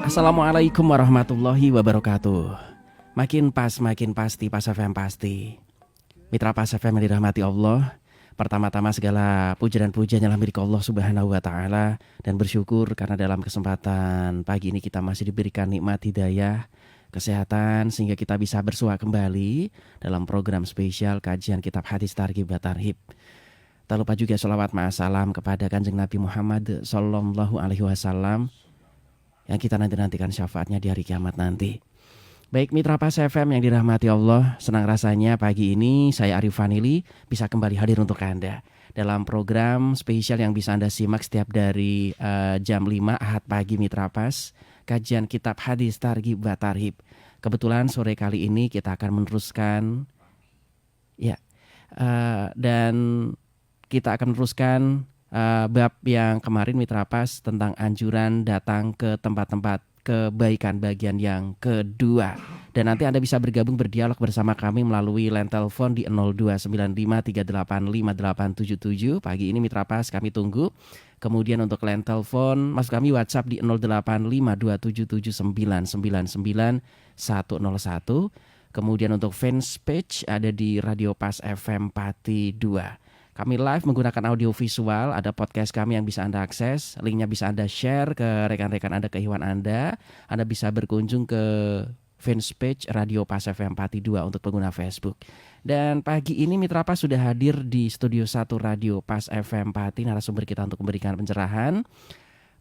Assalamualaikum warahmatullahi wabarakatuh. Makin pas, makin pasti, Pas FM pasti. Mitra Pas FM yang dirahmati Allah, pertama-tama segala puja dan pujian adalah milik Allah Subhanahu wa Ta'ala, dan bersyukur karena dalam kesempatan pagi ini kita masih diberikan nikmat hidayah, kesehatan, sehingga kita bisa bersua kembali dalam program spesial kajian kitab hadis Targhib wa Tarhib. Tak lupa juga sholawat ma'asalam kepada Kanjeng Nabi Muhammad Sallallahu Alaihi Wasallam yang kita nantikan syafaatnya di hari kiamat nanti. Baik mitra Pas FM yang dirahmati Allah, senang rasanya pagi ini saya Arif Vanili bisa kembali hadir untuk Anda dalam program spesial yang bisa Anda simak setiap dari jam 5 Ahad pagi mitra Pas, kajian kitab hadis Targhib wa Tarhib. Kebetulan sore kali ini kita akan meneruskan dan kita akan meneruskan bab yang kemarin mitra Pas tentang anjuran datang ke tempat-tempat kebaikan bagian yang kedua. Dan nanti Anda bisa bergabung berdialog bersama kami melalui line telepon di 0295385877. Pagi ini mitra Pas kami tunggu. Kemudian untuk line telepon maksud kami WhatsApp di 085277999101. Kemudian untuk fans page ada di Radio Pas FM Pati 2. Kami live menggunakan audio visual, ada podcast kami yang bisa Anda akses, linknya bisa Anda share ke rekan-rekan Anda, ke ikhwan Anda. Anda bisa berkunjung ke fanpage Radio Pas FM Pati 2 untuk pengguna Facebook. Dan pagi ini Mitra Pas sudah hadir di Studio 1 Radio Pas FM Pati, narasumber kita untuk memberikan pencerahan.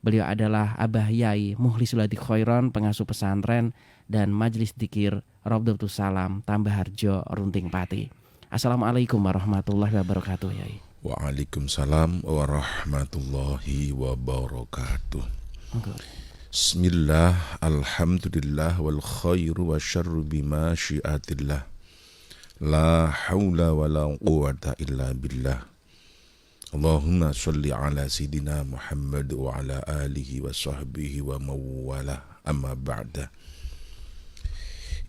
Beliau adalah Abah Yai Mukhlisul Hadi Khairon, pengasuh pesantren dan Majelis Dzikir Raudhatus Salam Tambah Harjo Runting Pati. Assalamualaikum warahmatullahi wabarakatuh, Yai. Waalaikumsalam warahmatullahi wabarakatuh. Bismillah, alhamdulillah, wal khairu wa syarru bima syiatillah. La hawla wa la quwata illa billah. Allahumma salli ala Sayyidina Muhammad wa ala alihi wa sahbihi wa mawala amma ba'da.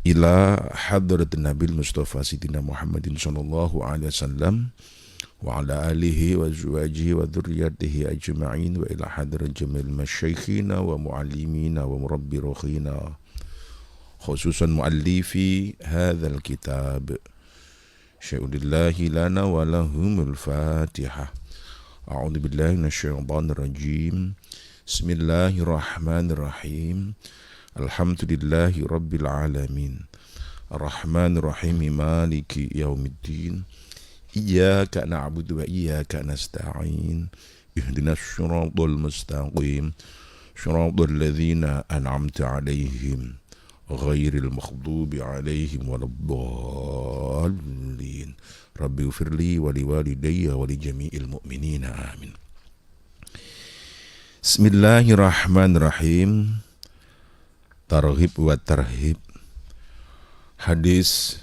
Ila hadrat Nabil Mustafa Sayyidina Muhammadin sallallahu alaihi wasallam wa ala alihi wa azwajihi wa dhurriyyatihi ajma'in wa ila hadrat jamil masyaikhina wa muallimina wa murabbi ruhina khususan muallifi hadzal kitab syai'ulillahi lana wa lahumul fatihah. A'udzu billahi minasyaitonir rajim. Bismillahirrahmanirrahim. Alhamdulillahi Rabbil Alamin. Ar-Rahmanir Rahim. Maliki yaumiddin. Iyyaka na'budu wa iyyaka nasta'in. Ihdinas siratal mustaqim. Siratal ladzina an'amta 'alaihim ghairil maghdubi 'alaihim waladdallin. Rabbi ighfirli wa liwalidayya wa li jami'il mu'minina. Amin. Bismillahirrahmanirrahim. Targhib wa Tarhib, hadis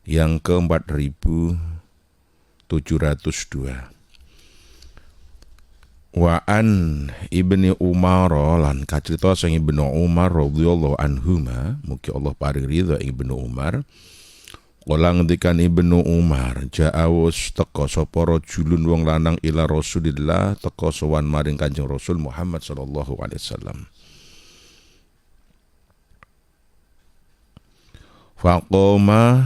yang ke-4702. Wa an Ibni Umar lan kacrita sang Ibnu Umar radhiyallahu anhuma, mugi Allah paring ridha Ibnu Umar. Kala ngendikan Ibnu Umar, ja'awus teka sapa rajulun wong lanang ila Rasulillah, teka sowan maring Kanjeng Rasul Muhammad sallallahu alaihi wasallam. Faqoma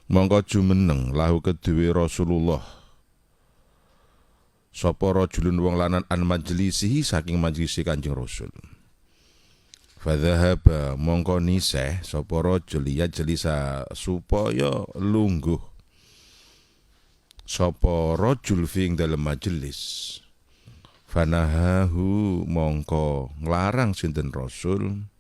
mongko jumeneng lahu kedue Rasulullah sapa rajulun wong lanang an majlisihi saking majlisi Kanjeng Rasul. Fadhahaba mongko niseh sapa rajul ya jelisa supaya lungguh sapa rajul fi ing dalem majelis. Fanahahu mongko nglarang sinten Rasul.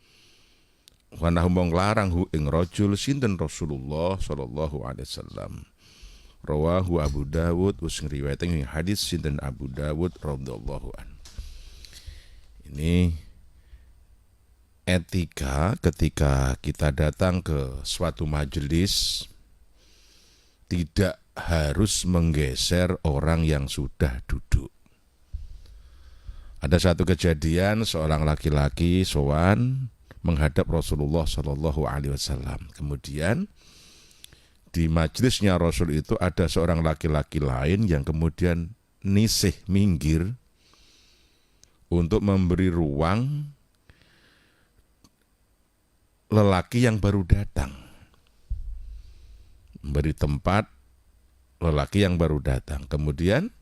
Wana mong larang hu ing rajul sinten Rasulullah sallallahu alaihi wasallam. Rawahu Abu Dawud, wis ngriwayatake hadis sinten Abu Dawud radhiyallahu an. Ini etika ketika kita datang ke suatu majelis, tidak harus menggeser orang yang sudah duduk. Ada satu kejadian seorang laki-laki sowan menghadap Rasulullah Shallallahu Alaihi Wasallam. Kemudian di majelisnya Rasul itu ada seorang laki-laki lain yang kemudian nisih minggir untuk memberi ruang lelaki yang baru datang. Memberi tempat lelaki yang baru datang. Kemudian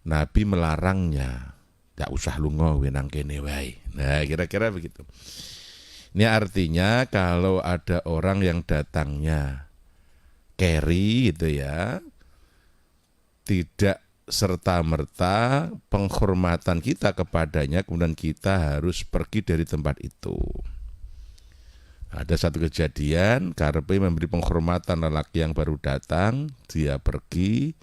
Nabi melarangnya, gak usah lunga nang kene wae. Nah, kira-kira begitu. Ini artinya kalau ada orang yang datangnya carry gitu ya, tidak serta-merta penghormatan kita kepadanya, kemudian kita harus pergi dari tempat itu. Ada satu kejadian, karepe memberi penghormatan lelaki yang baru datang, dia pergi,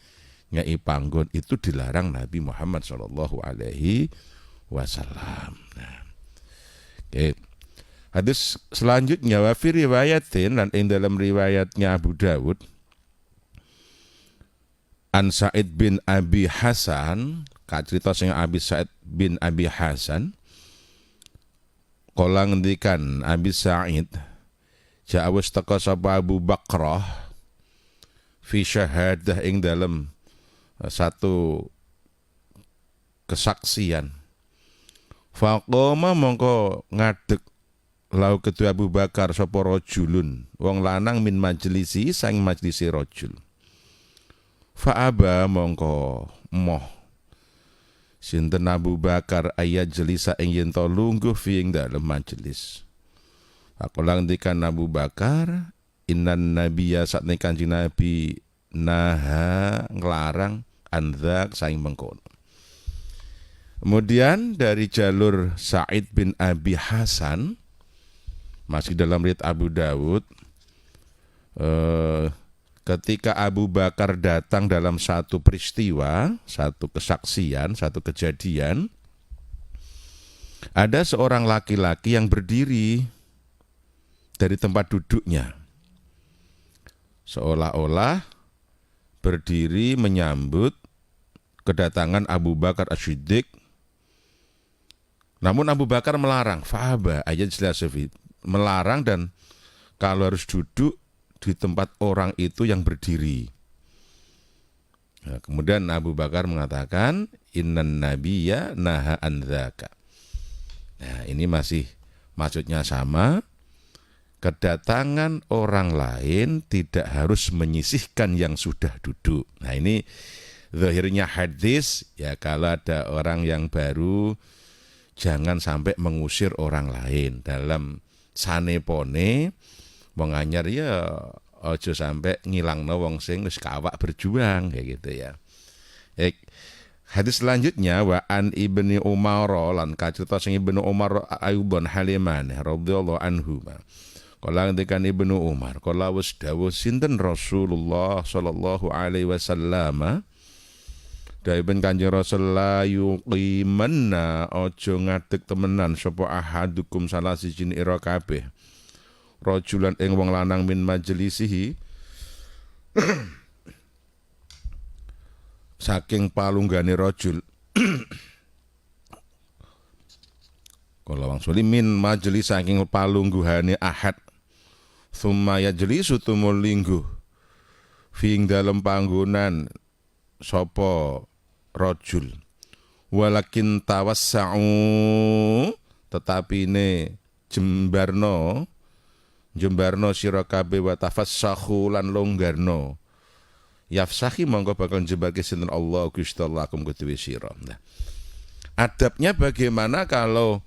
nyai panggon, itu dilarang Nabi Muhammad SAW. Nah, oke. Hadis selanjutnya, wa fi riwayatin, dan ing dalam riwayatnya Abu Dawud, An Sa'id bin Abi Hasan, cerita sing Abi Sa'id bin Abi Hasan, kala ngendikan Abi Sa'id, ja'awus teka sapa Abu Bakrah fi syahadah ing dalam satu kesaksian. Faqoma mongko ngadeg lau kedua Abu Bakar sapa rajulun, wong lanang min majlisi sang majlisi rajul. Fa'aba mongko moh sinten Abu Bakar ayat jelisa ing yen to lungguh fi ing dalem majelis. Aku ngendikan Abu Bakar, innan nabiyya satne Kanjeng Nabi naha nglarang andzak saing mengkono. Kemudian dari jalur Sa'id bin Abi Hasan, masih dalam riwayat Abu Dawud, ketika Abu Bakar datang dalam satu peristiwa, satu kesaksian, satu kejadian, ada seorang laki-laki yang berdiri dari tempat duduknya, seolah-olah berdiri menyambut kedatangan Abu Bakar As-Siddiq. Namun Abu Bakar melarang, fa'aba, ayat jelas melarang, dan kalau harus duduk di tempat orang itu yang berdiri. Nah, kemudian Abu Bakar mengatakan, innan nabiyya naha an dzaka. Nah, ini masih maksudnya sama. Kedatangan orang lain tidak harus menyisihkan yang sudah duduk. Nah, ini zahirnya hadis, ya kalau ada orang yang baru, jangan sampai mengusir orang lain. Dalam sanepone wong anyar ya aja sampai ngilangno wong sing wis kawak berjuang kayak gitu ya. Hadis selanjutnya, wa an Ibni Umar lan kacerita sing Ibnu Umar ayuban haliman radhiyallahu anhu. Kala ngendikan Ibnu Umar, kala wis dawuh sinten Rasulullah sallallahu alaihi wasallam, dawuh Kanjeng Rasul, la yuqimanna, aja ngadeg temenan sapa ahadukum salah siji ira kabeh, rajulan ing wong lanang min majlisihi, saking palunggane rajul. Kala wong suli min majlis saking palungguhane ahad, summa yajlisu tumul lingguh fi dalem panggonan sapa rajul, walakin tawassa'u, tetapi ne jembarno sira kabeh, wa tafassahu lan longgarno, yafsahi mongko bakal jembarke sinten Allah Gusti Allah kum kedue sira. Nah, adabnya bagaimana kalau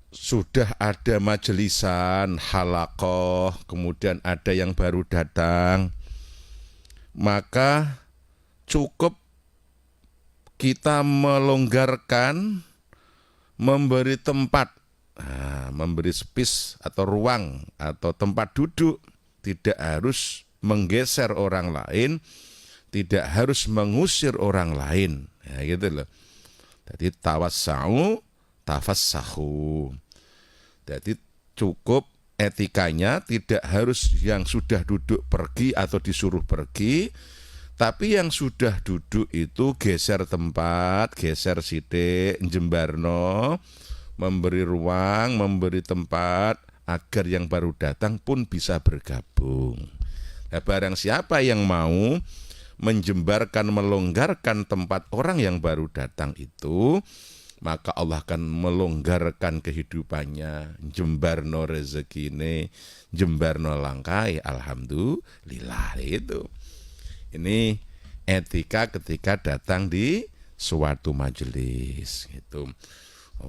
sudah ada majelisan halaqah, kemudian ada yang baru datang, maka cukup kita melonggarkan, memberi tempat, memberi space atau ruang atau tempat duduk, tidak harus menggeser orang lain, tidak harus mengusir orang lain, ya gitu loh. Jadi tawassa'u tafassahu. Jadi cukup etikanya, tidak harus yang sudah duduk pergi atau disuruh pergi, tapi yang sudah duduk itu geser tempat, geser sithik, jembarno, memberi ruang, memberi tempat agar yang baru datang pun bisa bergabung. Nah, barang siapa yang mau menjembarkan, melonggarkan tempat orang yang baru datang itu, maka Allah akan melonggarkan kehidupannya, jembarno rezekine, jembarno langkai, alhamdulillah. Itu ini etika ketika datang di suatu majelis gitu.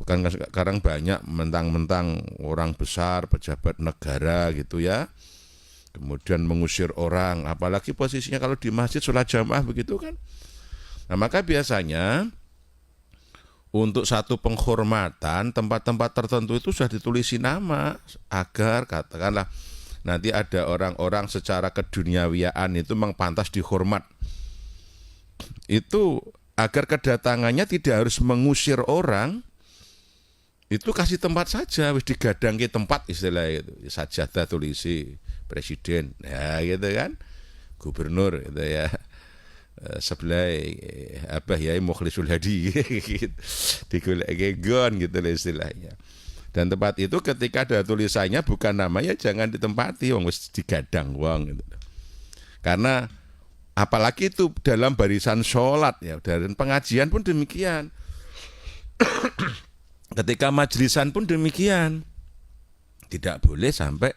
Kan sekarang banyak mentang-mentang orang besar, pejabat negara gitu ya, kemudian mengusir orang, apalagi posisinya kalau di masjid sholat jamaah begitu kan. Nah maka biasanya untuk satu penghormatan tempat-tempat tertentu itu sudah ditulisi nama agar katakanlah nanti ada orang-orang secara keduniawiaan itu memang pantas dihormat. Itu agar kedatangannya tidak harus mengusir orang, itu kasih tempat saja, wis digadangke tempat istilahnya itu. Sajadah tulisi presiden, ya gitu kan, gubernur gitu ya. Sebelah ya Mukhlisul Hadi gitu. Digoleke gon gitu istilahnya. Dan tempat itu ketika ada tulisannya bukan namanya jangan ditempati wong wis digadang wong gitu. Karena apalagi itu dalam barisan sholat ya, dan pengajian pun demikian. Ketika majlisan pun demikian. Tidak boleh sampai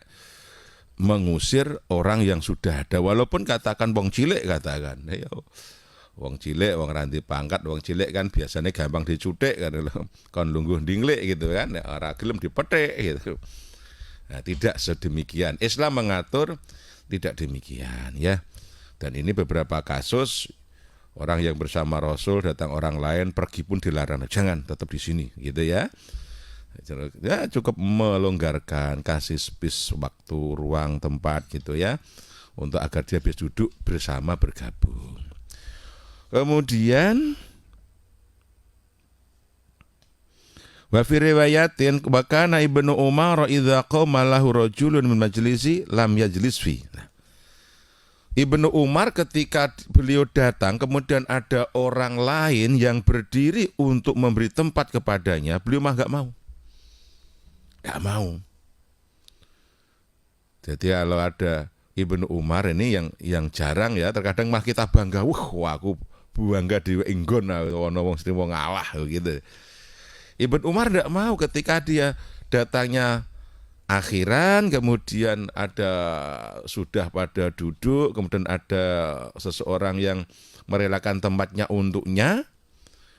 mengusir orang yang sudah ada, walaupun katakan wong cilik katakan, wong cilik, wong ranti pangkat, wong cilik kan biasanya gampang dicutik kan, kon lungguh dinglik gitu kan, ora gelem dipetik gitu. Nah, tidak sedemikian. Islam mengatur tidak demikian ya. Dan ini beberapa kasus orang yang bersama Rasul datang orang lain pergi pun dilarang, jangan tetap di sini gitu ya. Ya cukup melonggarkan, kasih space waktu, ruang, tempat gitu ya, untuk agar dia bisa duduk bersama bergabung. Kemudian wa fi riwayatin wa kana Ibnu Umar idza qama lahu rajulun min majlisi lam yajlis fi. Ibnu Umar ketika beliau datang kemudian ada orang lain yang berdiri untuk memberi tempat kepadanya, beliau mah enggak mau. Gak mau. Jadi kalau ada Ibnu Umar ini yang jarang ya, terkadang mah kita bangga, wah aku bangga di enggon ono wong sing wong ngalah gitu. Ibnu Umar tidak mau ketika dia datangnya akhiran, kemudian ada sudah pada duduk, kemudian ada seseorang yang merelakan tempatnya untuknya,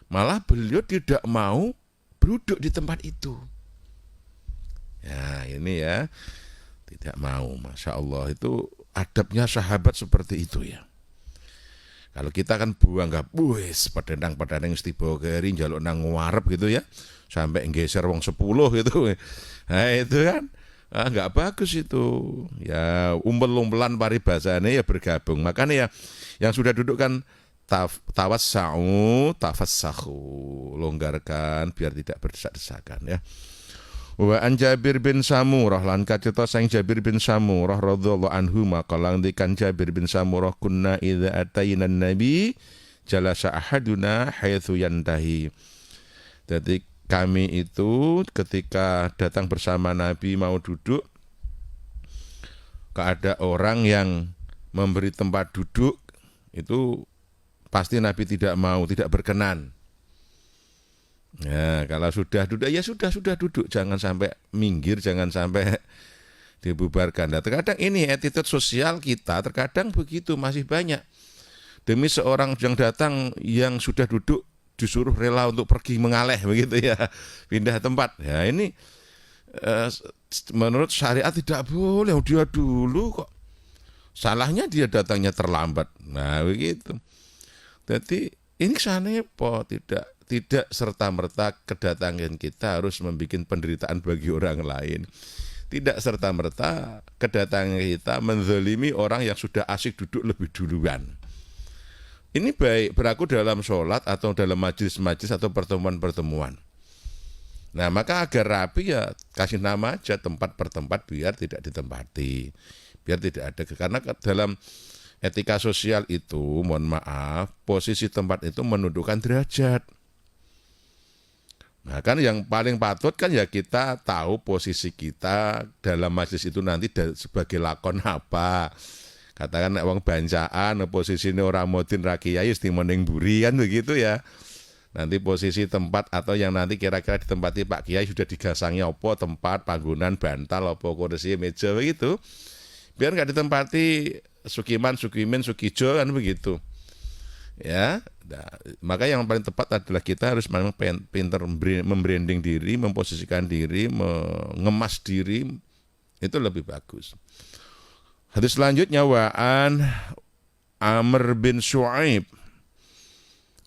malah beliau tidak mau duduk di tempat itu. Ya ini ya, tidak mau. Masya Allah, itu adabnya sahabat seperti itu ya. Kalau kita kan bangga, wes padang-padang istibawa keri njaluk nang ngarep gitu ya, sampai nggeser wong 10 gitu. Nah itu kan nggak bagus itu. Ya umpel-umpelan paribasane ya bergabung. Makanya ya yang sudah duduk kan tawassa'u, tafassahu, longgarkan biar tidak berdesak-desakan ya. Wa an Jabir bin Samurah lan kacita sang Jabir bin Samurah radhiyallahu anhu maqala ngendikan Jabir bin Samurah kunna idza atayna nabi jalasa ahaduna haitsu yantahi. Jadi kami itu ketika datang bersama Nabi mau duduk, ada orang yang memberi tempat duduk, itu pasti Nabi tidak mau, tidak berkenan. Ya, kalau sudah duduk, ya sudah duduk, jangan sampai minggir, jangan sampai dibubarkan. Nah, terkadang ini attitude sosial kita, terkadang begitu, masih banyak. Demi seorang yang datang yang sudah duduk, disuruh rela untuk pergi mengaleh, begitu ya, pindah tempat. Ya ini menurut syariat tidak boleh, dia dulu kok. Salahnya dia datangnya terlambat. Nah begitu. Jadi ini kesannya tidak serta-merta kedatangan kita harus membuat penderitaan bagi orang lain. Tidak serta-merta kedatangan kita menzalimi orang yang sudah asik duduk lebih duluan. Ini baik berlaku dalam sholat atau dalam majelis-majelis atau pertemuan-pertemuan. Nah maka agar rapi ya kasih nama aja tempat per tempat biar tidak ditempati. Biar tidak ada, karena dalam etika sosial itu, mohon maaf, posisi tempat itu menundukkan derajat. Nah kan yang paling patut kan ya kita tahu posisi kita dalam majelis itu nanti sebagai lakon apa. Katakan wong bancaan posisine ora modin ra kiai mesti meneng buri kan begitu ya. Nanti posisi tempat atau yang nanti kira-kira ditempati Pak Kiai sudah digasangi apa tempat, panggonan, bantal, apa kursi, meja begitu. Biar nggak ditempati Sukiman, Sukimin, Sukijo kan begitu. Ya, nah, maka yang paling tepat adalah kita harus memang pintar membranding diri, memposisikan diri, mengemas diri, itu lebih bagus. Hadis selanjutnya wa'an Amr bin Shu'aib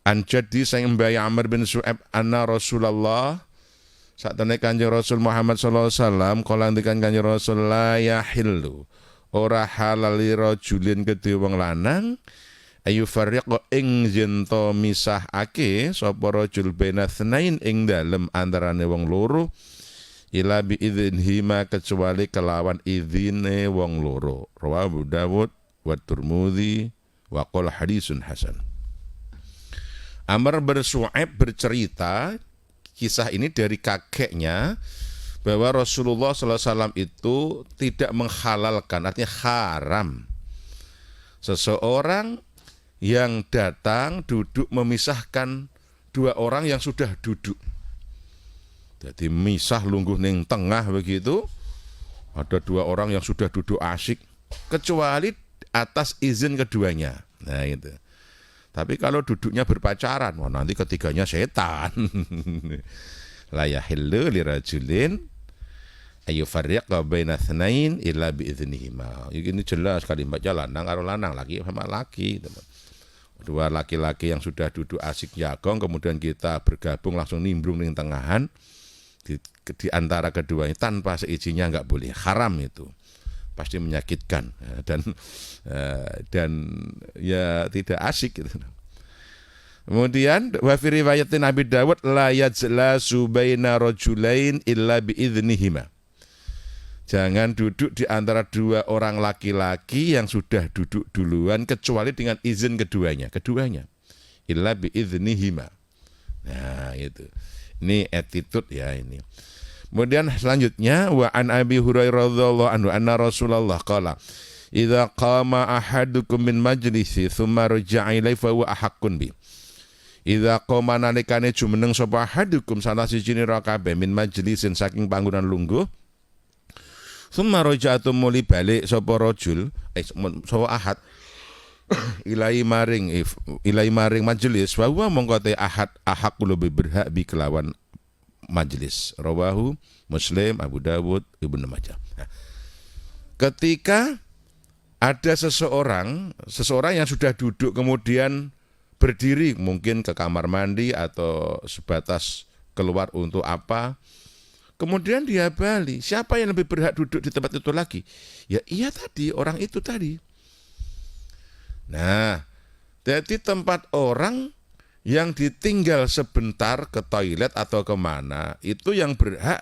an jaddi sang mbaya Amr bin Shu'aib anna Rasulullah saat tenek Kanjeng Rasul Muhammad sallallahu alaihi wasallam kala ngendikan Kanjeng Rasul la yahillu ora halal li rajulin kedhe wong lanang ayu fariqa ing jento misahake sapa rajul baina tsnain ing dalem antarane wong loro ila bi idzinhima kecuali kelawan idzine wong loro. Rawahu Abu Dawud wa Tirmidzi wa qala hadisun hasan. Amr bin Shu'aib bercerita kisah ini dari kakeknya bahwa Rasulullah SAW itu tidak menghalalkan, artinya haram seseorang yang datang duduk memisahkan dua orang yang sudah duduk. Jadi misah lungguh ning tengah begitu, ada dua orang yang sudah duduk asik, kecuali atas izin keduanya. Nah itu. Tapi kalau duduknya berpacaran, wah nanti ketiganya setan. La yahillu lirajulin ayyufarriqa baina tsnain illa biiznihima. Ini jelas kalimat lanang karo lanang, laki sama laki. Dua laki-laki yang sudah duduk asik jagong, kemudian kita bergabung langsung nimbrung ning tengahan di antara keduanya tanpa seizinnya nggak boleh, haram itu, pasti menyakitkan dan ya tidak asik gitu. Kemudian wa fi riwayatin Abi Dawud la yajlasu baina rajulain illa bi idznihima. Jangan duduk di antara dua orang laki-laki yang sudah duduk duluan kecuali dengan izin keduanya. Illa bi idznihima. Nah, itu. Ini attitude ya ini. Kemudian selanjutnya wa an Abi Hurairah radhiyallahu anhu anna Rasulullah qala idza qama ahadukum min majlisi tsumma raja'a ilaihi fa huwa ahaqqun bi. Idza qama nalikane jumeneng sapa ahadukum salah siji nira kabeh min majlisin saking panggonan lungguh tsumma raja'atu muli balik sapa rajul sapa ahad ilai maring majelis wa huwa mongko te ahad lebih berhak bi kelawan majelis. Rawahu Muslim, Abu Dawud, Ibnu Majah. Nah, ketika ada seseorang yang sudah duduk kemudian berdiri mungkin ke kamar mandi atau sebatas keluar untuk apa, kemudian dia balik, siapa yang lebih berhak duduk di tempat itu lagi? Ya iya tadi, orang itu tadi. Nah, jadi tempat orang yang ditinggal sebentar ke toilet atau kemana, itu yang berhak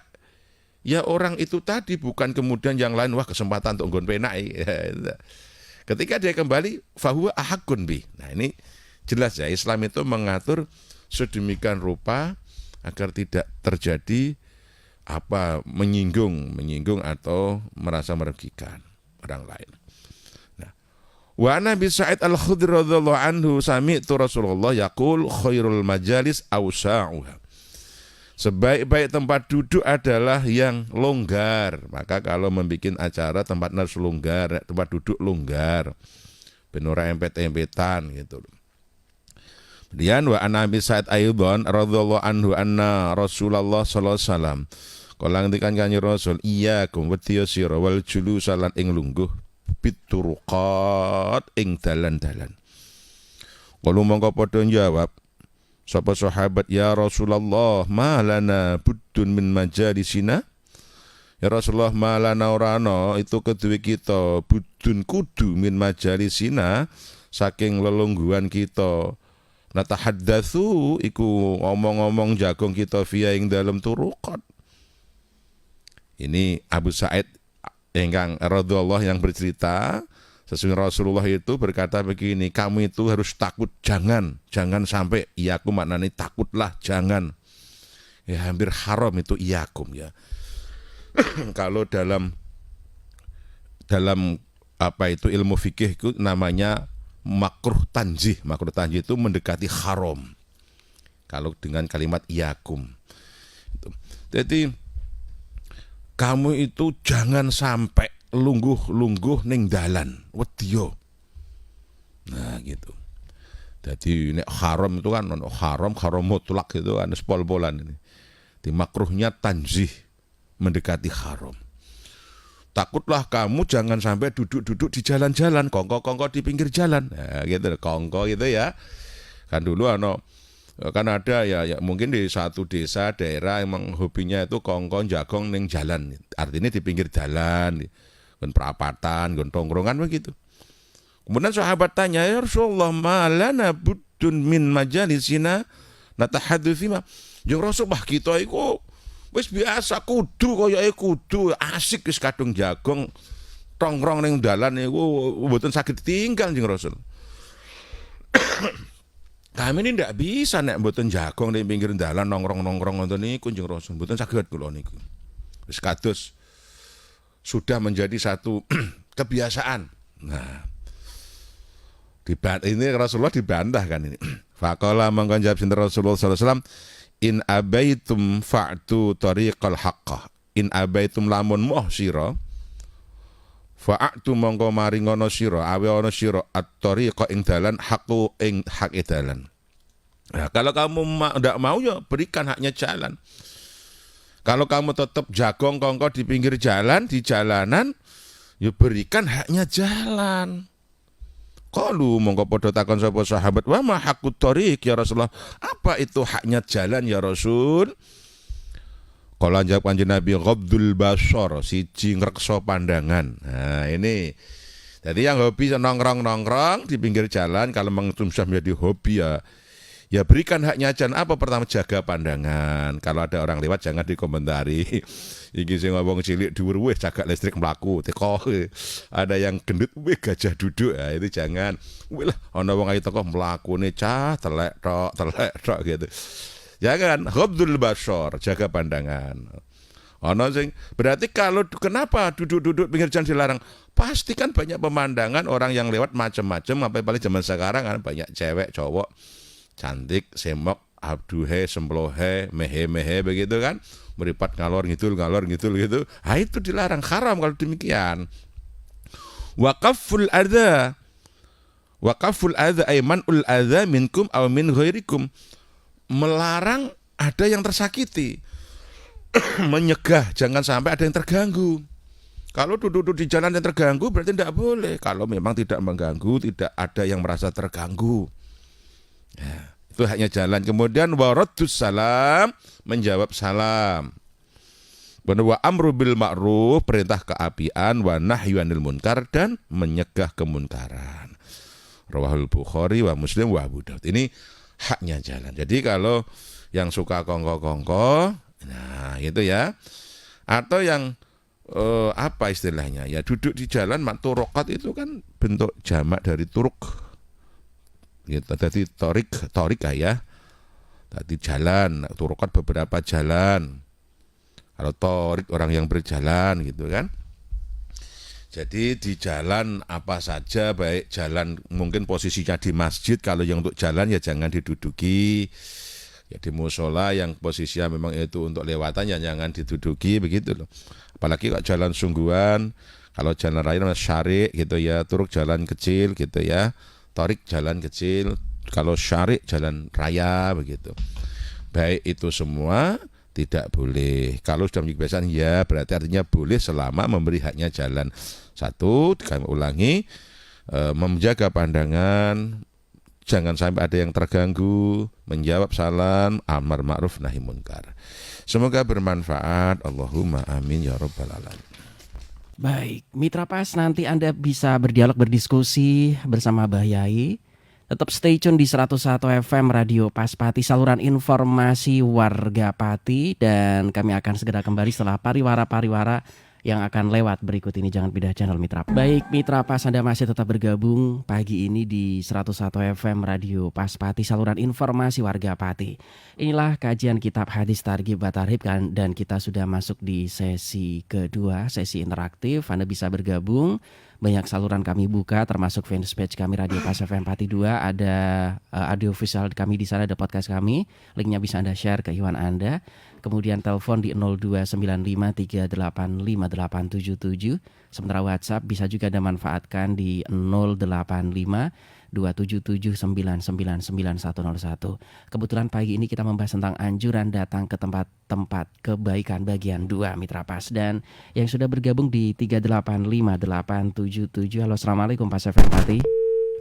ya orang itu tadi, bukan kemudian yang lain, wah kesempatan untuk nggon penai. Ketika dia kembali, fahuwa ahaqqun bi. Nah ini jelas ya, Islam itu mengatur sedemikian rupa agar tidak terjadi menyinggung atau merasa merugikan orang lain. Wa Nabi Sa'id Al-Khudri radhiyallahu anhu sami'tu Rasulullah yaqul khairul majalis awsa'uha. Sebaik-baik tempat duduk adalah yang longgar. Maka kalau membuat acara tempat harus longgar, tempat duduk longgar. Ben ora empet-empetan gitu. Kemudian wa Nabi Sa'id Ayyuban radhiyallahu anhu anna Rasulullah sallallahu alaihi wasallam kala ngendikan Kanjeng Rasul iyyakum wedya sira wal julusalan ing lungguh bituruqat ing dalan-dalan. Kalau mongko padha jawab sapa sahabat, ya Rasulullah malana buddun min majalisina. Ya Rasulullah malana orano itu kedue kita buddun kudu min majalisina saking lelungguhan kita. Natahaddatsu iku ngomong-ngomong jagong kita via ing dalam turuqat. Ini Abu Sa'id Engkang radhiyallahu yang bercerita, sesungguhnya Rasulullah itu berkata begini, kamu itu harus takut, jangan sampai, iyakum maknanya takutlah, jangan. Ya hampir haram itu iyakum ya. Kalau dalam apa itu ilmu fikih itu namanya makruh tanjih. Makruh tanjih itu mendekati haram. Kalau dengan kalimat iyakum. Jadi kamu itu jangan sampai lungguh-lungguh ning dalan, wedya. Nah gitu. Jadi nek haram itu kan haram mutlak itu kan pol-polan ini. Di makruhnya tanzih mendekati haram. Takutlah kamu jangan sampai duduk-duduk di jalan-jalan, kongko-kongko di pinggir jalan. Nah, gitu kongko gitu ya. Kan dulu kan ada ya mungkin di satu desa daerah emang hobinya itu kongko jagong ning jalan. Artinya di pinggir jalan, kan perapatan, kan tongkrongan begitu. Kemudian sahabat tanya, "Ya Rasulullah, malana buddun min majalisina natahaddatsu fima?" Ya Rasulullah, kita iku wis biasa kudu koyoke kudu asik wis kadung jagong tongkrong ning dalan niku mboten saged ditinggal Kanjeng Rasul. Kami ini ndak bisa nek mboten jagong ning pinggir dalan nongkrong-nongkrong ngoten niku Kanjeng Rasul, mboten saged kula niku. Wis kados sudah menjadi satu kebiasaan. Nah, ini Rasulullah dibantah kan ini. Faqala mangkon jawab sinten Rasulullah sallallahu alaihi wasallam, in abaitum fa'tu tariqal haqqah. In abaitum lamun moh sira fa'tu mongko maringono sira awe ana sira at-tariqa ing dalan haqqu ing hak dalan. Nah, kalau kamu ndak mau ya berikan haknya jalan. Kalau kamu tetap jagong kongko di pinggir jalan, di jalanan, ya berikan haknya jalan. Qalu mongko padha takon sapa sahabat, "Wa ma haqqut thariq ya Rasulullah?" Apa itu haknya jalan ya Rasul? Kala jawab Kanjeng Nabi, ghabdul basar, siji ngrekso pandangan. Nah, ini. Jadi yang hobi nongkrong-nongkrong di pinggir jalan, kalau memang itu sudah menjadi hobi ya berikan haknya jalan. Apa pertama, jaga pandangan. Kalau ada orang lewat jangan dikomentari. Iki sing ngomong cilik dhuwur weh cagak listrik mlaku teko. Ada yang gendut weh gajah duduk. Ya, itu jangan. Weh lah ana wong ayu teko mlakune cah telek tok gitu. Jangan ghabdul basar, jaga pandangan. Ana sing berarti kalau kenapa duduk-duduk pinggir jalan dilarang? Pasti kan banyak pemandangan orang yang lewat macam-macam, apa paling zaman sekarang kan banyak cewek, cowok cantik, semok, abduhe, semblohe, mehe begitu kan, meripat ngalor ngidul gitu. Ah itu dilarang, haram kalau demikian. Waqaful adza ay man'ul adza minkum aw min ghairikum. Melarang ada yang tersakiti. Menyegah jangan sampai ada yang terganggu. Kalau duduk di jalan yang terganggu berarti tidak boleh. Kalau memang tidak mengganggu, tidak ada yang merasa terganggu. Ya, itu hanya jalan. Kemudian waraddus salam, menjawab salam. Wa amru bil ma'ruf, perintah keapian, wa nahyu anil munkar, dan menyegah kemunkaran. Rawahul Bukhari wa Muslim wa Abu Daud. Ini haknya jalan. Jadi kalau yang suka kongko-kongko, nah itu ya. Atau yang apa istilahnya? Ya duduk di jalan, turokat itu kan bentuk jamak dari turuk. Gitu. Jadi torik ya. Tadi jalan, turokat beberapa jalan. Kalau torik orang yang berjalan gitu kan. Jadi di jalan apa saja, baik jalan mungkin posisinya di masjid, kalau yang untuk jalan ya jangan diduduki. Ya di musola yang posisinya memang itu untuk lewatan ya jangan diduduki begitu loh. Apalagi kalau jalan sungguhan, kalau jalan raya namanya syarik gitu ya, turuk jalan kecil gitu ya, torik jalan kecil, kalau syarik jalan raya begitu. Baik itu semua tidak boleh. Kalau sudah menjadi kebiasaan ya berarti artinya boleh selama memberi haknya jalan. Satu, kami ulangi, menjaga pandangan, jangan sampai ada yang terganggu, menjawab salam, amar ma'ruf nahi munkar. Semoga bermanfaat. Allahumma amin ya rabbal alamin. Baik, Mitra Pas, nanti Anda bisa berdialog, berdiskusi bersama Mbah Yai. Tetap stay tune di 101 FM Radio Pas Pati, saluran informasi warga Pati. Dan kami akan segera kembali setelah pariwara-pariwara yang akan lewat berikut ini. Jangan pindah channel Mitra Pas. Baik Mitra Pas, Anda masih tetap bergabung pagi ini di 101 FM Radio Pas Pati, saluran informasi warga Pati. Inilah kajian kitab hadis Targhib wa Tarhib kan, dan kita sudah masuk di sesi kedua, sesi interaktif. Anda bisa bergabung banyak saluran kami buka, termasuk fanpage kami Radio Pas FM Pati 2, ada audio visual kami di sana, ada podcast kami. Linknya bisa Anda share ke Iwan Anda. Kemudian telepon di 0295385877. Sementara WhatsApp bisa juga Anda manfaatkan di 085-277-999-101. Kebetulan pagi ini kita membahas tentang anjuran datang ke tempat-tempat kebaikan bagian 2 Mitra Pas. Dan yang sudah bergabung di 3858877. Halo, assalamualaikum Pas FM Pati.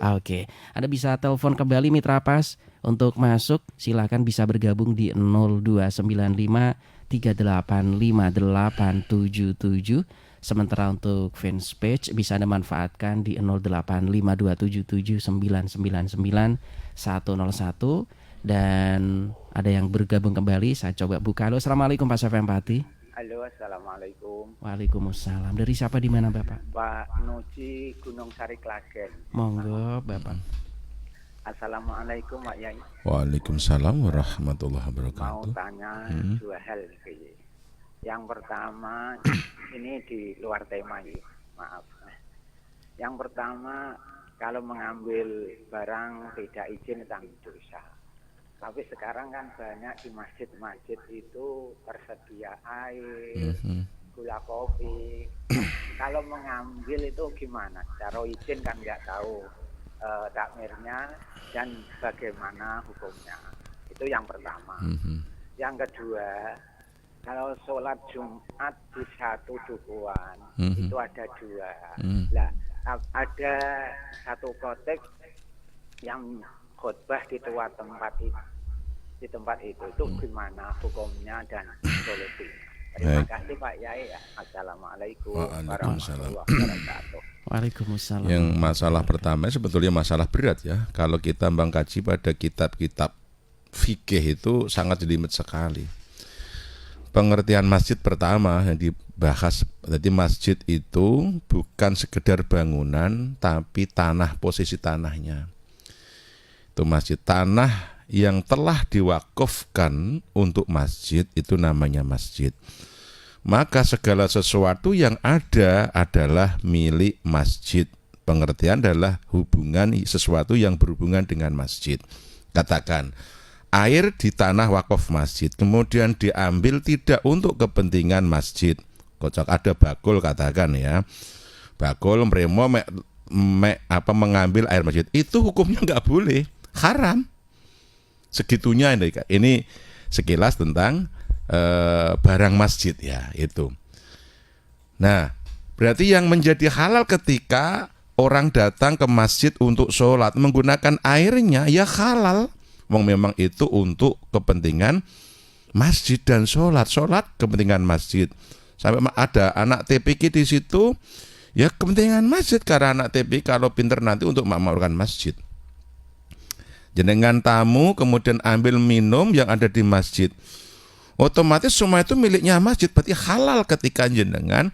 Oke, Anda bisa telepon kembali Mitra Pas untuk masuk. Silakan bisa bergabung di 0295385877. Sementara untuk fanpage bisa Anda manfaatkan di 085277999101. Dan ada yang bergabung kembali, saya coba buka. Halo, assalamualaikum Pak Syaf Empati. Halo, assalamualaikum. Waalaikumsalam. Dari siapa, di mana Bapak? Pak Nuci, Gunung Sari, Klagen. Monggo Bapak. Assalamualaikum Pak Yai. Waalaikumsalam warahmatullahi Mau wabarakatuh. tanya dua hal. Yang pertama, ini di luar tema ya, maaf. Yang pertama, kalau mengambil barang tidak izin tanggung dosa. Tapi sekarang kan banyak di masjid-masjid itu tersedia air, gula kopi. Kalau mengambil itu gimana? Cara izin kan nggak tahu takmirnya dan bagaimana hukumnya. Itu yang pertama. Yang kedua, kalau sholat Jumat di satu dukuhan itu ada dua. Nah, ada satu kotek yang khutbah di dua tempat itu. Di tempat itu gimana hukumnya dan solusinya. Terima kasih Pak Yai. Assalamualaikum warahmatullahi wabarakatuh. Waalaikumsalam. Yang masalah pertama sebetulnya masalah berat ya. Kalau kita mengkaji pada kitab-kitab fikih itu sangat jelimet sekali. Pengertian masjid pertama yang dibahas, jadi masjid itu bukan sekedar bangunan tapi tanah, posisi tanahnya. Itu masjid, tanah yang telah diwakafkan untuk masjid itu namanya masjid. Maka segala sesuatu yang ada adalah milik masjid. Pengertian adalah hubungan sesuatu yang berhubungan dengan masjid. Katakan air di tanah wakaf masjid, kemudian diambil tidak untuk kepentingan masjid. Kocok ada bakul katakan ya, bakul meremo mengambil air masjid, itu hukumnya nggak boleh, haram. Segitunya ini sekilas tentang barang masjid ya itu. Nah, berarti yang menjadi halal ketika orang datang ke masjid untuk sholat menggunakan airnya ya halal. Memang itu untuk kepentingan masjid dan sholat kepentingan masjid. Sampai ada anak TPQ di situ, ya kepentingan masjid karena anak TPQ kalau pinter nanti untuk memakmurkan masjid. Jenengan tamu kemudian ambil minum yang ada di masjid, otomatis semua itu miliknya masjid, berarti halal ketika jenengan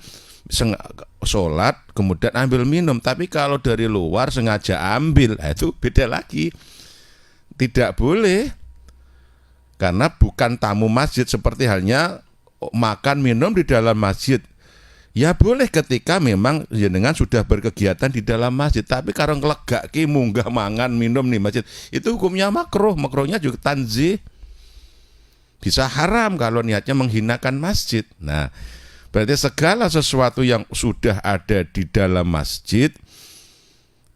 sholat kemudian ambil minum. Tapi kalau dari luar sengaja ambil, itu beda lagi. Tidak boleh, karena bukan tamu masjid, seperti halnya makan minum di dalam masjid. Ya boleh ketika memang jenengan sudah berkegiatan di dalam masjid, tapi kalau ngelegaki munggah mangan minum di masjid, itu hukumnya makruh. Makruhnya juga tanzih, bisa haram kalau niatnya menghinakan masjid. Nah, berarti segala sesuatu yang sudah ada di dalam masjid,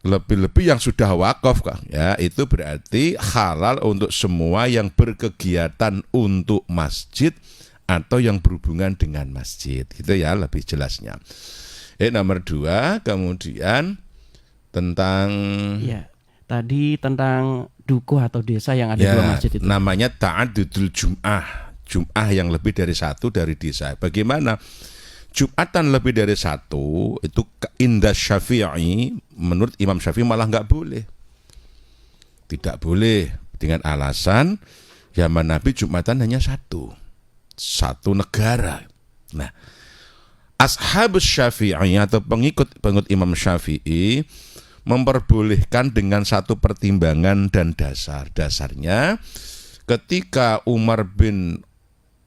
lebih-lebih yang sudah wakaf ya, itu berarti halal untuk semua yang berkegiatan untuk masjid atau yang berhubungan dengan masjid, gitu ya lebih jelasnya. Nomor 2, kemudian tentang ya, tadi tentang dukuh atau desa yang ada dua masjid itu. Namanya ta'addudul Jum'ah yang lebih dari satu dari desa. Bagaimana? Jumatan lebih dari satu itu indah Syafi'i, menurut Imam Syafi'i malah nggak boleh. Tidak boleh dengan alasan zaman Nabi Jumatan hanya satu negara. Nah, Ashabus Syafi'i atau pengikut Imam Syafi'i memperbolehkan dengan satu pertimbangan dan dasarnya ketika Umar bin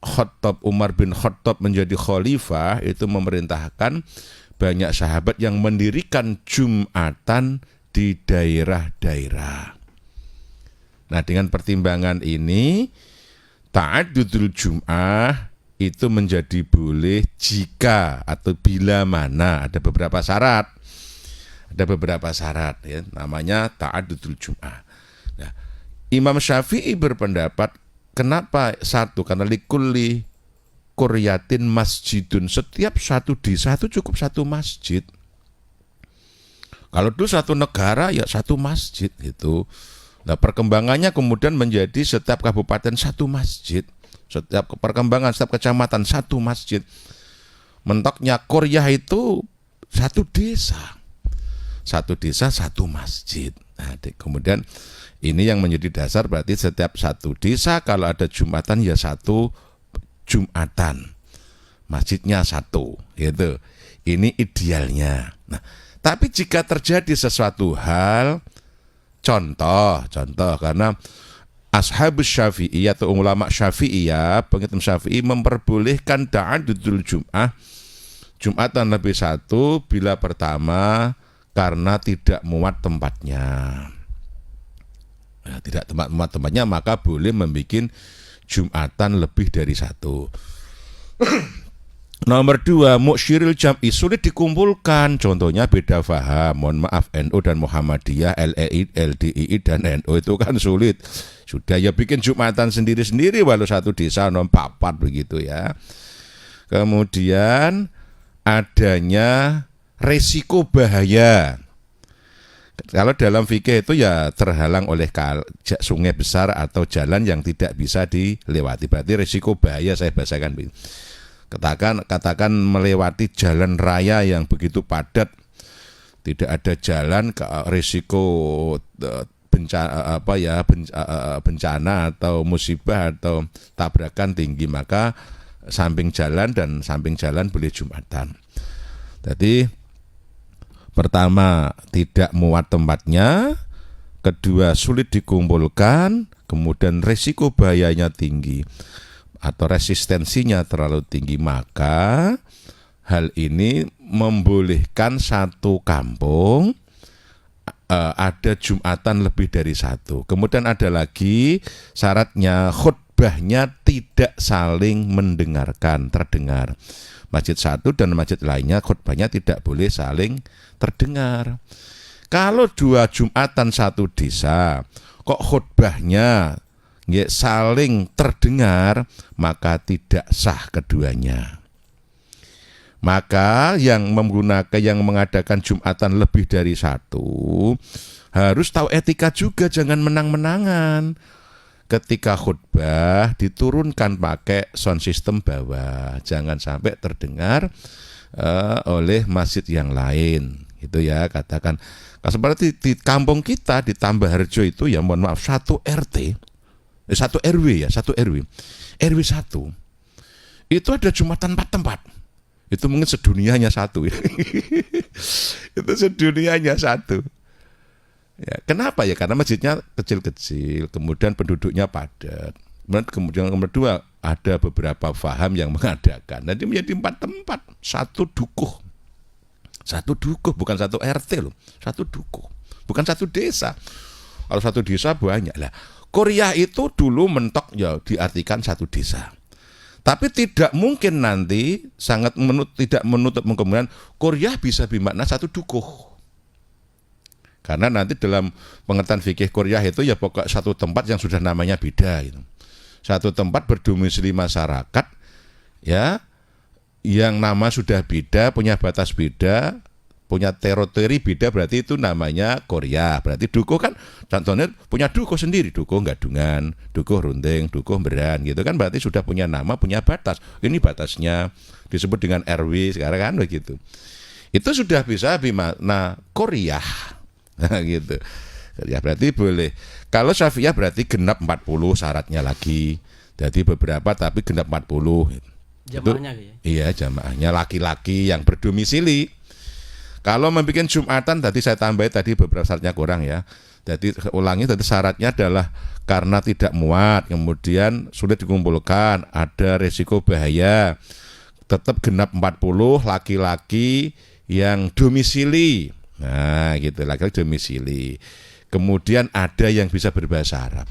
Khattab menjadi khalifah, itu memerintahkan banyak sahabat yang mendirikan Jumatan di daerah-daerah. Nah, dengan pertimbangan ini, ta'addudul Jum'ah itu menjadi boleh jika atau bila mana ada beberapa syarat. Ada beberapa syarat ya, namanya ta'addudul Jum'ah. Nah, Imam Syafi'i berpendapat kenapa satu? Karena likulli quryatin masjidun, setiap satu desa itu cukup satu masjid. Kalau dulu satu negara ya satu masjid gitu. Nah, perkembangannya kemudian menjadi setiap kabupaten satu masjid. Setiap perkembangan, setiap kecamatan satu masjid. Mentoknya Koryah itu satu desa. Satu desa, satu masjid. Nah, kemudian ini yang menjadi dasar, berarti setiap satu desa kalau ada Jumatan ya satu Jumatan. Masjidnya satu, gitu. Ini idealnya. Nah, tapi jika terjadi sesuatu hal, contoh karena Ashabus Syafi'i atau ulama Syafi'iyah, penghitung Syafi'i memperbolehkan ta'addudul Jum'ah, Jumatan lebih satu bila pertama karena tidak muat tempatnya. Nah, tidak muat tempatnya maka boleh membuat Jumatan lebih dari satu. Nomor 2, mu'syiril jam'i, sulit dikumpulkan. Contohnya beda faham, mohon maaf, NU dan Muhammadiyah, LEI, LDII dan NU itu kan sulit. Sudah ya bikin Jumatan sendiri-sendiri walau satu desa papat begitu ya. Kemudian adanya resiko bahaya. Kalau dalam fikih itu ya terhalang oleh sungai besar atau jalan yang tidak bisa dilewati. Berarti resiko bahaya saya bahasakan begitu. Katakan melewati jalan raya yang begitu padat, tidak ada jalan, risiko bencana atau musibah atau tabrakan tinggi, maka samping jalan boleh Jumatan. Jadi pertama tidak muat tempatnya, kedua sulit dikumpulkan, kemudian risiko bahayanya tinggi atau resistensinya terlalu tinggi, maka hal ini membolehkan satu kampung ada Jumatan lebih dari satu. Kemudian ada lagi syaratnya, khutbahnya tidak saling mendengarkan, terdengar. Masjid satu dan masjid lainnya khutbahnya tidak boleh saling terdengar. Kalau dua Jumatan satu desa kok khutbahnya saling terdengar, maka tidak sah keduanya. Maka yang mengadakan Jumatan lebih dari satu harus tahu etika juga, jangan menang-menangan. Ketika khutbah diturunkan pakai sound system bawah, jangan sampai terdengar oleh masjid yang lain. Itu ya, katakan seperti di kampung kita di Tambah Harjo itu ya, mohon maaf, satu RT, satu RW ya, satu RW 1 itu ada Jumatan 4 tempat. Itu mungkin sedunianya satu ya. Itu sedunianya satu ya. Kenapa ya? Karena masjidnya kecil-kecil, kemudian penduduknya padat, kemudian nomor 2 ada beberapa faham yang mengadakan. Nanti menjadi 4 tempat, satu dukuh, bukan satu RT loh, satu dukuh, bukan satu desa. Kalau satu desa banyak lah. Korea itu dulu mentok ya diartikan satu desa. Tapi tidak mungkin nanti tidak menutup kemungkinan Korea bisa bermakna satu dukuh. Karena nanti dalam pengertian fikih Korea itu ya pokok satu tempat yang sudah namanya beda gitu. Satu tempat berdomisili masyarakat ya yang nama sudah beda, punya batas beda, punya teritori beda, berarti itu namanya Korea. Berarti dukuh kan contohnya punya dukuh sendiri, dukuh Gadungan, dukuh Runting, dukuh Beran gitu kan, berarti sudah punya nama, punya batas. Ini batasnya disebut dengan RW sekarang kan begitu. Itu sudah bisa bermakna Korea. Nah, gitu. Ya berarti boleh. Kalau Syafi'iyah berarti genap 40 syaratnya lagi. Jadi beberapa tapi genap 40. Jamaahnya itu, ya? Iya, jamaahnya laki-laki yang berdomisili. Kalau membuat Jumatan tadi saya tambahin tadi beberapa syaratnya kurang ya. Jadi ulangi, tadi syaratnya adalah karena tidak muat, kemudian sulit dikumpulkan, ada resiko bahaya. Tetap genap 40 laki-laki yang domisili. Nah, gitu, laki-laki domisili. Kemudian ada yang bisa berbahasa Arab.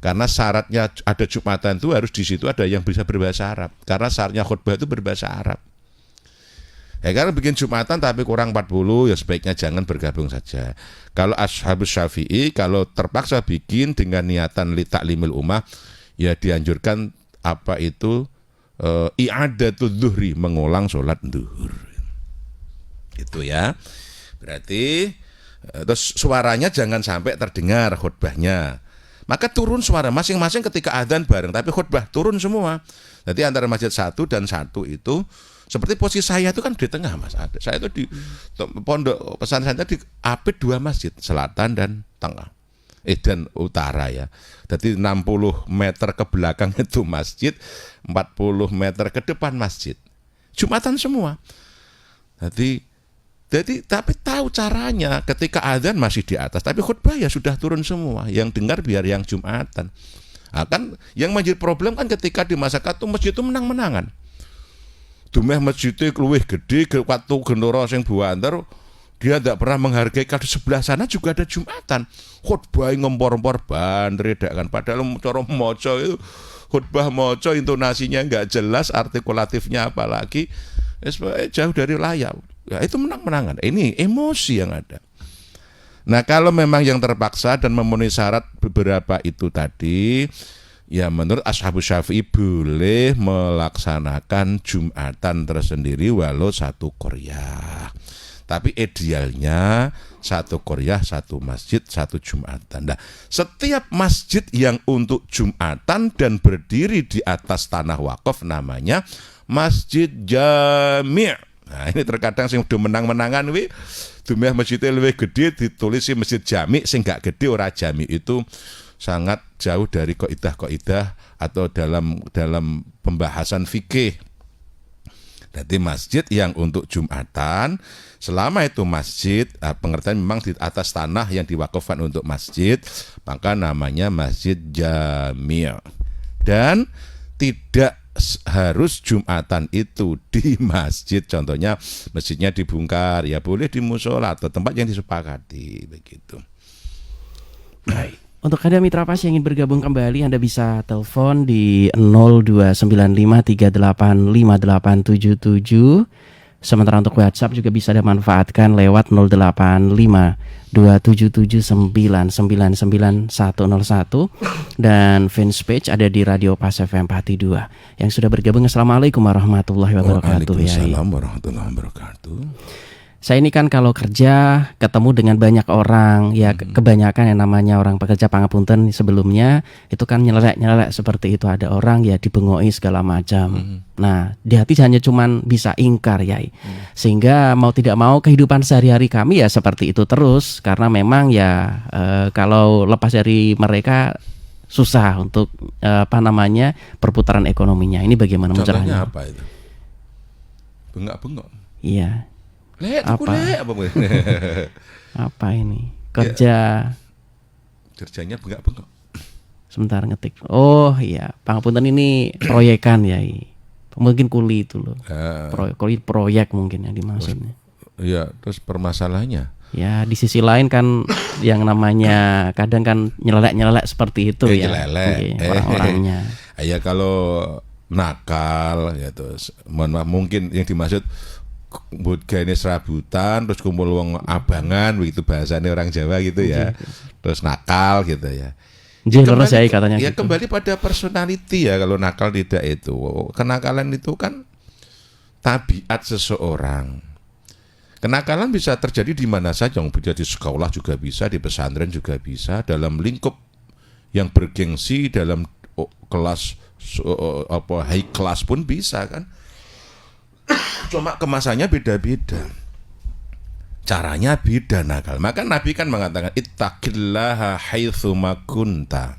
Karena syaratnya ada Jumatan itu harus di situ ada yang bisa berbahasa Arab. Karena syaratnya khutbah itu berbahasa Arab. Ya kalau bikin Jumatan tapi kurang 40 ya sebaiknya jangan bergabung saja. Kalau Ashabus Syafi'i kalau terpaksa bikin dengan niatan li ta'limil ummah ya dianjurkan apa itu i'adatul zuhri, mengulang sholat zuhur. Itu ya. Berarti terus suaranya jangan sampai terdengar khutbahnya. Maka turun suara masing-masing ketika adzan bareng tapi khutbah turun semua. Jadi antara masjid satu dan satu itu seperti posisi saya itu kan di tengah, Mas. Saya itu di pondok pesantren saya di apit 2 masjid, selatan dan tengah. Dan utara ya. Jadi 60 meter ke belakang itu masjid, 40 meter ke depan masjid. Jumatan semua. Jadi tapi tahu caranya ketika adzan masih di atas, tapi khutbah ya sudah turun semua. Yang dengar biar yang Jumatan. Nah, kan yang menjadi problem kan ketika di masyarakat itu masjid itu menang-menangan. Dumeh masjidnya luwih gede, waktu gendoro sing buanter, dia tidak pernah menghargai kalau sebelah sana juga ada Jumatan. Khutbah ngempor-empor bandre kan. Padahal cara moco itu khutbah moco intonasinya nggak jelas, artikulatifnya apalagi jauh dari layak. Ya, itu menang-menangan. Ini emosi yang ada. Nah kalau memang yang terpaksa dan memenuhi syarat beberapa itu tadi, ya menurut Ashabus Syafi'i boleh melaksanakan Jumatan tersendiri walau 1 qaryah. Tapi idealnya 1 qaryah, 1 masjid, 1 Jumatan. Nah, setiap masjid yang untuk Jumatan dan berdiri di atas tanah wakaf namanya Masjid Jami'. Nah, ini terkadang sing udah menang-menangan dumeh masjidnya lebih gede ditulis Masjid Jami', sing gak gede ora jami. Itu sangat jauh dari kaidah-kaidah atau dalam pembahasan fikih. Jadi masjid yang untuk Jumatan, selama itu masjid, pengertian memang di atas tanah yang diwakafkan untuk masjid, maka namanya Masjid Jami'. Dan tidak harus Jumatan itu di masjid, contohnya masjidnya dibongkar, ya boleh di musola atau tempat yang disepakati, begitu. Baik. Untuk Anda mitra pas yang ingin bergabung kembali, Anda bisa telepon di 0295385877. Sementara untuk WhatsApp juga bisa Anda manfaatkan lewat 08522799999101 dan fanpage ada di Radio Pas FM Pati 2. Yang sudah bergabung, Assalamualaikum warahmatullahi wabarakatuh. Waalaikumsalam warahmatullahi wabarakatuh. Saya ini kan kalau kerja ketemu dengan banyak orang, ya kebanyakan yang namanya orang pekerja pangapunten sebelumnya itu kan nyelek seperti itu, ada orang ya dibengoi segala macam. Nah, di hati hanya cuman bisa ingkar ya. Sehingga mau tidak mau kehidupan sehari-hari kami ya seperti itu terus, karena memang ya kalau lepas dari mereka susah untuk perputaran ekonominya. Ini bagaimana mencerahnya? Contohnya apa itu? Bengak-bengok. Iya. Apa ini? Kerjanya bengak-bengok. Sebentar ngetik. Oh iya, pangapunten ini proyekan ya. Mungkin kuli itu loh. Proyek mungkin yang dimaksudnya. Iya, terus permasalahannya. Ya di sisi lain kan yang namanya kadang kan nyelelek seperti itu ya. Orang-orangnya. Ya kalau nakal ya terus mohon maaf mungkin yang dimaksud buat gane serabutan terus kumpul wong abangan begitu bahasanya orang Jawa gitu ya. Terus nakal gitu ya. Katanya ya gitu. Kembali pada personality ya, kalau nakal tidak itu. Kenakalan itu kan tabiat seseorang. Kenakalan bisa terjadi di mana saja, bisa di sekolah juga bisa, di pesantren juga bisa, dalam lingkup yang bergengsi, dalam kelas high class pun bisa kan. Cuma kemasannya beda-beda, caranya beda nakal. Maka Nabi kan mengatakan ittaqillaha haitsuma kunta.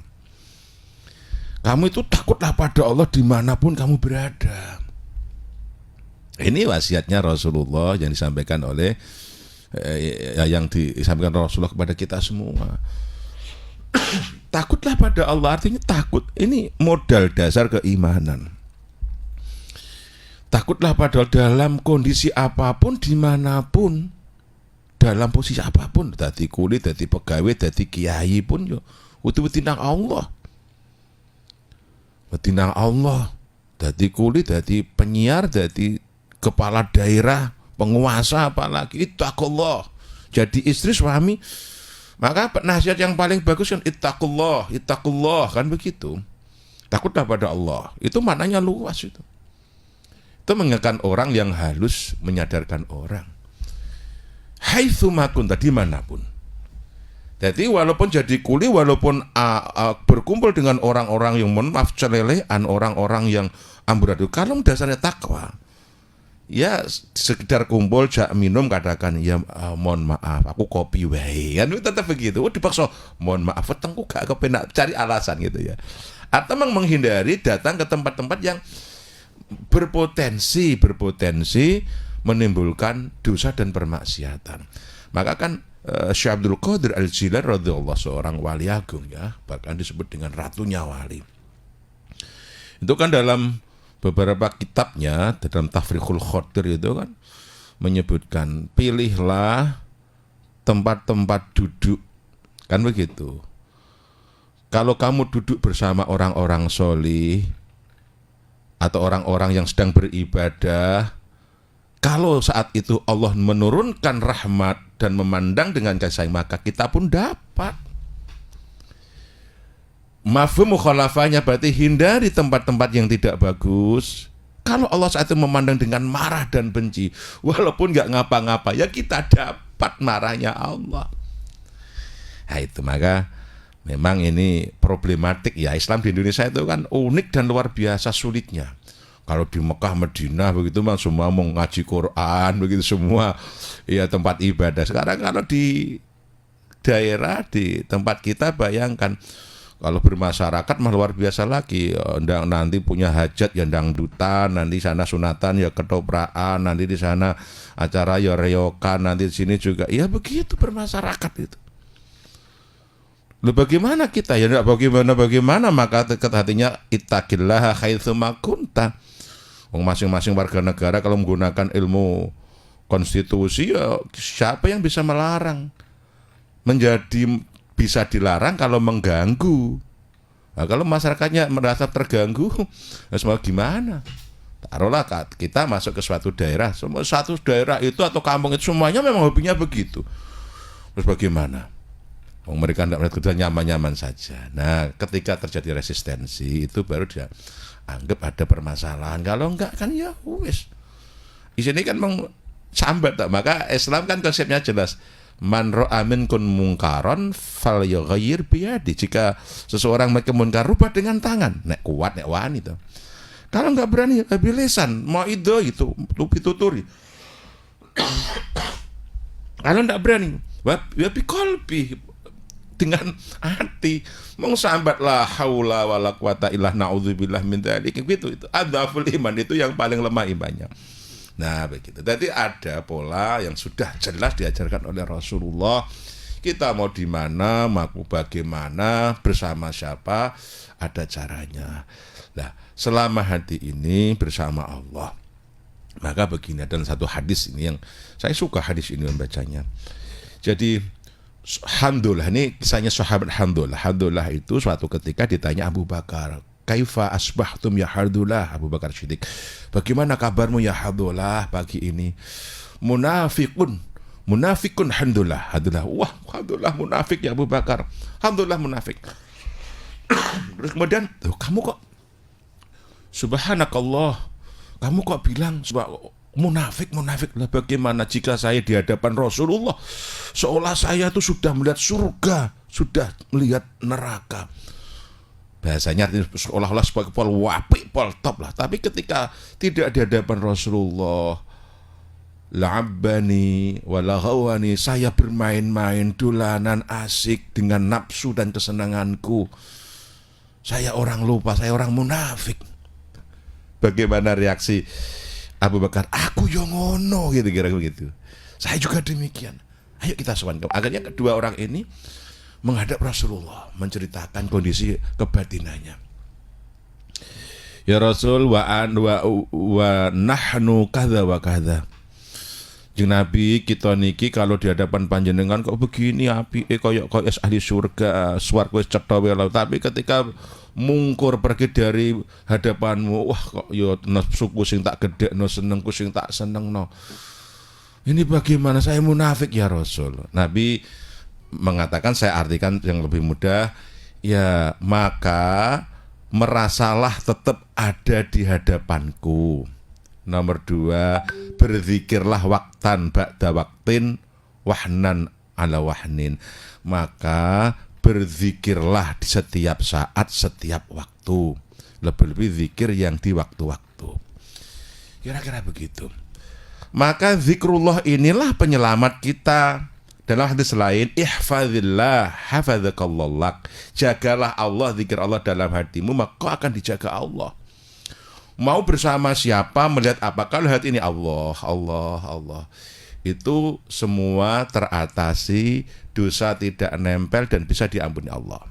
Kamu itu takutlah pada Allah dimanapun kamu berada. Ini wasiatnya Rasulullah yang disampaikan oleh disampaikan Rasulullah kepada kita semua. Takutlah pada Allah, artinya takut ini modal dasar keimanan. Takutlah padahal dalam kondisi apapun, dimanapun, dalam posisi apapun, dadi kulit, dadi pegawai, dadi kiai pun yo wedi nang Allah. Wedi nang Allah. Dadi kulit, dadi penyiar, dadi kepala daerah, penguasa apalagi, ittaqullah. Jadi istri suami, maka nasihat yang paling bagus kan ittaqullah, ittaqullah, kan begitu. Takutlah pada Allah. Itu maknanya luas itu. Itu mengingatkan orang yang halus, menyadarkan orang. Haitsu makun tadi manapun. Jadi walaupun jadi kuli, walaupun berkumpul dengan orang-orang yang maaf celelehan, orang-orang yang amburadul, kalau dasarnya takwa, ya sekedar kumpul, jak minum, katakan ya mohon maaf, aku kopi wae, kan tetap begitu. Dipaksa mohon maaf, wetengku gak kepenak, cari alasan gitu ya. Atau menghindari datang ke tempat-tempat yang berpotensi menimbulkan dosa dan permaksiatan. Maka kan Syekh Abdul Qadir Al-Jilani radhiyallahu, seorang wali agung ya, bahkan disebut dengan ratunya wali. Itu kan dalam beberapa kitabnya, dalam Tafriqul Khadir itu kan menyebutkan, pilihlah tempat-tempat duduk, kan begitu. Kalau kamu duduk bersama orang-orang solih atau orang-orang yang sedang beribadah, kalau saat itu Allah menurunkan rahmat dan memandang dengan kasih sayang, maka kita pun dapat. Mafhum mukhalafahnya berarti hindari tempat-tempat yang tidak bagus. Kalau Allah saat itu memandang dengan marah dan benci, walaupun nggak ngapa-ngapa, ya kita dapat marahnya Allah. Nah itu, maka memang ini problematik ya. Islam di Indonesia itu kan unik dan luar biasa sulitnya. Kalau di Mekah, Madinah begitu mah semua mau ngaji Quran begitu semua, ya tempat ibadah. Sekarang kalau di daerah, di tempat kita, bayangkan kalau bermasyarakat mah luar biasa lagi. Nanti punya hajat ya dangdutan, nanti sana sunatan ya ketopraan, nanti di sana acara ya reokan, nanti di sini juga. Ya begitu bermasyarakat itu. Lalu bagaimana kita? Ya enggak bagaimana, maka dekat hatinya ittaqillaha haitsu ma kunta. Masing-masing warga negara kalau menggunakan ilmu konstitusi, ya siapa yang bisa melarang? Menjadi bisa dilarang kalau mengganggu. Nah, kalau masyarakatnya merasa terganggu, ya semua gimana? Taruhlah kita masuk ke suatu daerah, satu daerah itu atau kampung itu semuanya memang hobinya begitu. Terus bagaimana? Mereka tidak melihat kerja nyaman-nyaman saja. Nah, ketika terjadi resistensi, itu baru dia anggap ada permasalahan. Kalau enggak kan ya wis. Di sini kan sambat tak. Maka Islam kan konsepnya jelas. Man ra'a minkum mungkaron falyughayyir biyadi. Jika seseorang melakukan munkar, rubah dengan tangan. Nek kuat, nek wani itu. Kalau enggak berani, habis lisan, mau itu tuturi. Kalau enggak berani, ya biqalbi, dengan hati mengsambat la haula wala quwata illa naudzubillah min dzalik, gitu. Itu adzaful iman, itu yang paling lemah imannya. Nah begitu. Jadi ada pola yang sudah jelas diajarkan oleh Rasulullah. Kita mau di mana, mau bagaimana, bersama siapa, ada caranya. Nah, selama hati ini bersama Allah, maka begini, dan satu hadis ini yang saya suka, hadis ini membacanya. Jadi Hamdullah, ini kisahnya sahabat Hamdullah. Hamdullah itu suatu ketika ditanya Abu Bakar, kaifa asbahtum ya Hamdullah? Abu Bakar Siddiq, bagaimana kabarmu ya Hamdullah pagi ini? Munafikun Hamdullah. Wah, Hamdullah munafik ya Abu Bakar. Hamdullah munafik. Terus kemudian, kamu kok subhanakallah, kamu kok bilang munafik lah. Bagaimana jika saya di hadapan Rasulullah seolah saya itu sudah melihat surga, sudah melihat neraka. Bahasanya seolah-olah sebagai pol wapi, pol top lah. Tapi ketika tidak di hadapan Rasulullah, la'abbani walaghawani, saya bermain-main, dolanan asik dengan nafsu dan kesenanganku. Saya orang lupa, saya orang munafik. Bagaimana reaksi Abu Bakar? Aku yo ngono, gitu kira-kira gitu. Saya juga demikian. Ayo kita sowan. Akhirnya kedua orang ini menghadap Rasulullah, menceritakan kondisi kebatinannya. Ya Rasul wa nahnu kadza wa kadza. Jeung Nabi kita niki kalau di hadapan panjenengan kok begini apike koyo ahli surga, swarga wis cetha wae. Tapi ketika mungkur pergi dari hadapanmu, wah kok yo nafsuku sing tak gedekno, senengku sing tak senengno. Ini bagaimana saya munafik ya Rasul? Nabi mengatakan, saya artikan yang lebih mudah, ya maka merasalah tetap ada di hadapanku. Nomor 2, berzikirlah waktan ba'da waktin wahnan ala wahnin. Maka berzikirlah di setiap saat, setiap waktu. Lebih-lebih zikir yang di waktu-waktu. Kira-kira begitu. Maka zikrullah inilah penyelamat kita. Dalam hadis lain, ihfazillah hafazakallah. Jagalah Allah, zikir Allah dalam hatimu, maka kau akan dijaga Allah. Mau bersama siapa, melihat apa, kalau hati ini Allah, Allah, Allah, itu semua teratasi, dosa tidak nempel dan bisa diampuni Allah.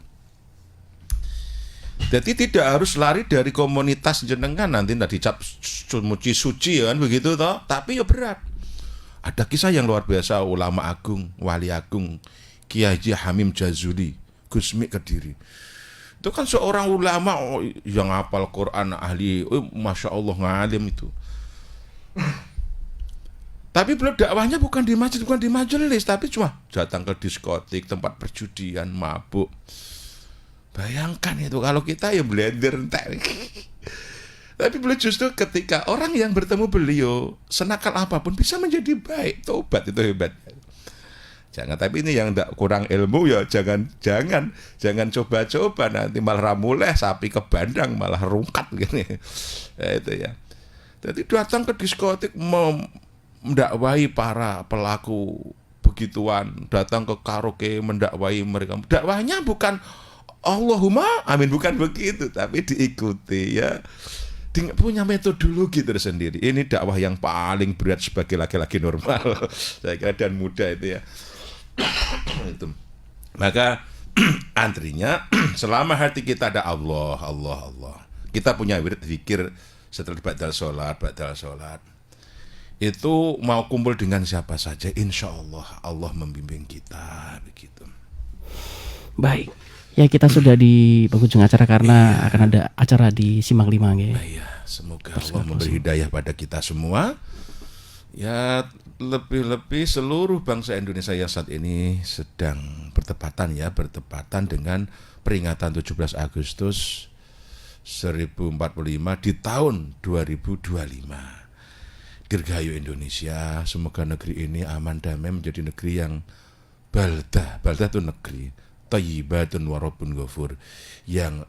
Jadi tidak harus lari dari komunitas jenengan, nanti dicap suci kan begitu toh, tapi ya berat. Ada kisah yang luar biasa, ulama agung, wali agung, Kiai Haji Hamim Jazuli, Gusmi Kediri. Itu kan seorang ulama yang hafal Quran, ahli, masya Allah ngalim itu. Tapi beliau dakwahnya bukan di masjid, bukan di majelis, tapi cuma datang ke diskotik, tempat perjudian, mabuk. Bayangkan itu kalau kita ya blender entek. Tapi beliau justru ketika orang yang bertemu beliau senakal apapun bisa menjadi baik, tobat, itu hebat. Jangan, tapi ini yang kurang ilmu ya jangan coba-coba, nanti malah ramuleh sapi ke bandang malah rungkat gini. Ya, itu ya. Jadi datang ke diskotik mendakwahi para pelaku begituan, datang ke karaoke mendakwahi mereka. Dakwahnya bukan Allahumma amin, bukan begitu, tapi diikuti ya. Punya metodologi tersendiri. Ini dakwah yang paling berat sebagai laki-laki normal saya kira, dan muda itu ya. Itu. Maka antrinya selama hati kita ada Allah, Allah, Allah. Kita punya wirid zikir setelah ba'dal sholat. Itu mau kumpul dengan siapa saja, insya Allah Allah membimbing kita begitu. Baik. Ya, kita sudah di penghujung acara karena akan ada acara di Simpang 5 ya. Iya, semoga Allah memberi hidayah pada kita semua. Ya, lebih-lebih seluruh bangsa Indonesia yang saat ini sedang bertepatan dengan peringatan 17 Agustus 1045 di tahun 2025. Dirgahayu Indonesia, semoga negeri ini aman damai, menjadi negeri yang baldah itu negeri thayyibatun wa rabbun ghafur, yang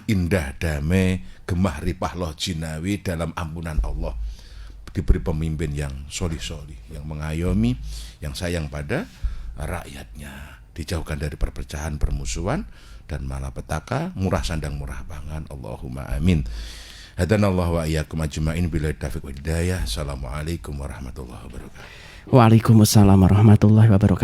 indah, damai, gemah ripah loh jinawi dalam ampunan Allah. Diberi pemimpin yang solih-solih, yang mengayomi, yang sayang pada rakyatnya, dijauhkan dari perpecahan, permusuhan, dan malapetaka, murah sandang murah pangan. Allahumma amin. Hadanallahu wa iyyakum ajma'in billahi taufiq wal hidayah. Assalamualaikum warahmatullahi wabarakatuh. Waalaikumsalam warahmatullahi wabarakatuh.